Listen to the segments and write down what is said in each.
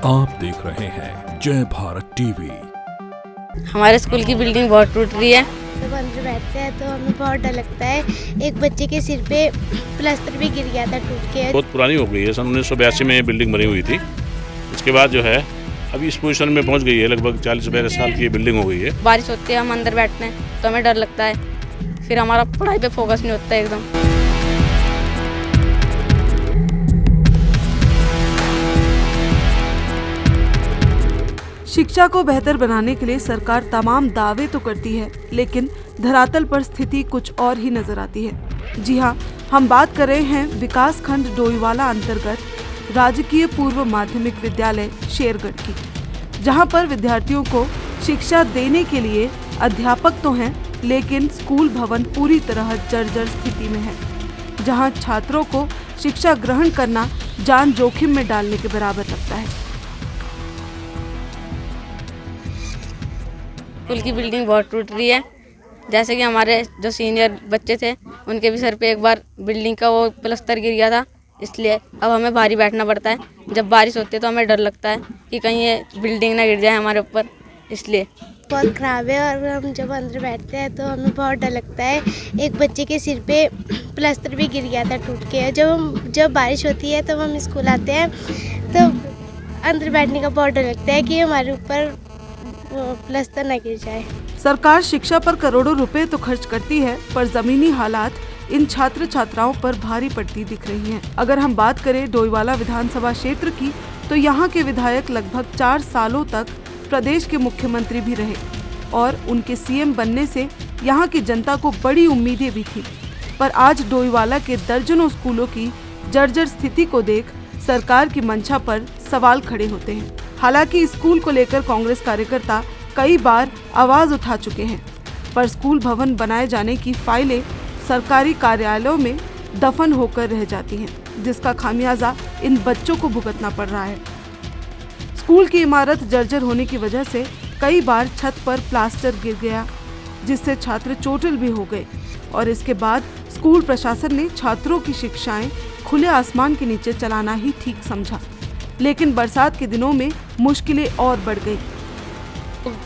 आप देख रहे हैं जय भारत टीवी। हमारे स्कूल की बिल्डिंग बहुत टूट रही है। जब अंदर बैठते हैं तो हमें बहुत डर लगता है। एक बच्चे के सिर पे प्लास्टर भी गिर गया था टूट के। बहुत पुरानी हो गई है, सन 1982 में बिल्डिंग बनी हुई थी। इसके बाद जो है अभी इस पोजीशन में पहुंच गई है, लगभग 40-42 साल की ये बिल्डिंग हो गई है। बारिश होती है, हम अंदर बैठते हैं तो हमें डर लगता है, फिर हमारा पढ़ाई पे फोकस नहीं होता है एकदम। शिक्षा को बेहतर बनाने के लिए सरकार तमाम दावे तो करती है, लेकिन धरातल पर स्थिति कुछ और ही नजर आती है। जी हाँ, हम बात कर रहे हैं विकास खंड डोईवाला अंतर्गत राजकीय पूर्व माध्यमिक विद्यालय शेरगढ़ की, जहां पर विद्यार्थियों को शिक्षा देने के लिए अध्यापक तो हैं, लेकिन स्कूल भवन पूरी तरह जर्जर स्थिति में है, जहां छात्रों को शिक्षा ग्रहण करना जान जोखिम में डालने के बराबर लगता है। स्कूल की बिल्डिंग बहुत टूट रही है। जैसे कि हमारे जो सीनियर बच्चे थे उनके भी सर पे एक बार बिल्डिंग का वो प्लास्टर गिर गया था, इसलिए अब हमें भारी बैठना पड़ता है। जब बारिश होती है तो हमें डर लगता है कि कहीं ये बिल्डिंग ना गिर जाए हमारे ऊपर, इसलिए बहुत ख़राब है। और हम जब अंदर बैठते हैं तो हमें बहुत डर लगता है। एक बच्चे के सिर पे प्लास्टर भी गिर गया था टूट के। जब बारिश होती है तब हम स्कूल आते हैं तो अंदर बैठने का बहुत डर लगता है कि हमारे ऊपर प्लास्टर ना गिर जाए। सरकार शिक्षा पर करोड़ों रुपए तो खर्च करती है, पर जमीनी हालात इन छात्र छात्राओं पर भारी पड़ती दिख रही हैं। अगर हम बात करें डोईवाला विधानसभा क्षेत्र की, तो यहाँ के विधायक लगभग 4 सालों तक प्रदेश के मुख्यमंत्री भी रहे और उनके सीएम बनने से यहाँ की जनता को बड़ी उम्मीदें भी थी। पर आज डोईवाला के दर्जनों स्कूलों की जर्जर स्थिति को देख सरकार की मंशा पर सवाल खड़े होते हैं। हालांकि स्कूल को लेकर कांग्रेस कार्यकर्ता कई बार आवाज उठा चुके हैं, पर स्कूल भवन बनाए जाने की फाइलें सरकारी कार्यालयों में दफन होकर रह जाती हैं, जिसका खामियाजा इन बच्चों को भुगतना पड़ रहा है। स्कूल की इमारत जर्जर होने की वजह से कई बार छत पर प्लास्टर गिर गया, जिससे छात्र चोटिल भी हो गए और इसके बाद स्कूल प्रशासन ने छात्रों की शिक्षाएं खुले आसमान के नीचे चलाना ही ठीक समझा, लेकिन बरसात के दिनों में मुश्किलें और बढ़ गई।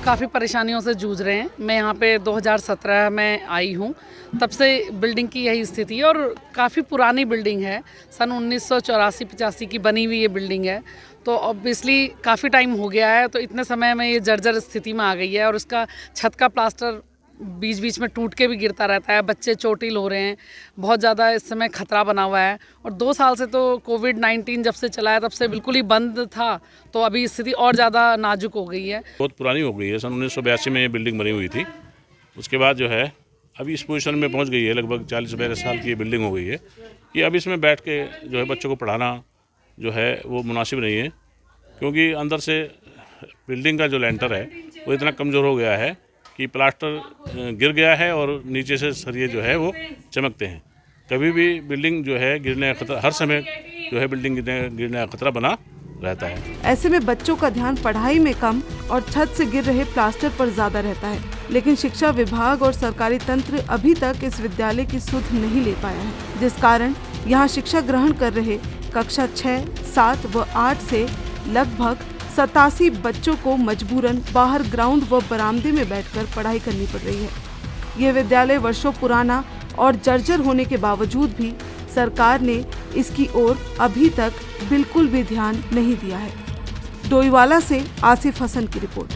काफ़ी परेशानियों से जूझ रहे हैं। मैं यहाँ पे 2017 में आई हूँ, तब से बिल्डिंग की यही स्थिति है और काफ़ी पुरानी बिल्डिंग है। सन 1984-85 की बनी हुई ये बिल्डिंग है, तो ऑब्वियसली काफ़ी टाइम हो गया है, तो इतने समय में ये जर्जर स्थिति में आ गई है और इसका छत का प्लास्टर बीच बीच में टूट के भी गिरता रहता है। बच्चे चोटिल हो रहे हैं, बहुत ज़्यादा इस समय खतरा बना हुआ है। और 2 साल से तो कोविड-19 जब से चला है तब से बिल्कुल ही बंद था, तो अभी स्थिति और ज़्यादा नाजुक हो गई है। बहुत पुरानी हो गई है, सन 1982 में ये बिल्डिंग बनी हुई थी। उसके बाद जो है अभी इस पोजीशन में पहुंच गई है, लगभग 40-42 साल की ये बिल्डिंग हो गई है कि अब इसमें बैठ के जो है बच्चों को पढ़ाना जो है वो मुनासिब नहीं है, क्योंकि अंदर से बिल्डिंग का जो लेंटर है वो इतना कमज़ोर हो गया है कि प्लास्टर गिर गया है और नीचे से सरिये जो है वो चमकते हैं। कभी भी बिल्डिंग जो है गिरने का खतरा, हर समय जो है बिल्डिंग गिरने का खतरा बना रहता है। ऐसे में बच्चों का ध्यान पढ़ाई में कम और छत से गिर रहे प्लास्टर पर ज्यादा रहता है, लेकिन शिक्षा विभाग और सरकारी तंत्र अभी तक इस विद्यालय की सुध नहीं ले पाया है, जिस कारण यहाँ शिक्षा ग्रहण कर रहे कक्षा 6, 7 व 8 से लगभग 87 बच्चों को मजबूरन बाहर ग्राउंड व बरामदे में बैठकर पढ़ाई करनी पड़ रही है। ये विद्यालय वर्षों पुराना और जर्जर होने के बावजूद भी सरकार ने इसकी ओर अभी तक बिल्कुल भी ध्यान नहीं दिया है। डोईवाला से आसिफ हसन की रिपोर्ट।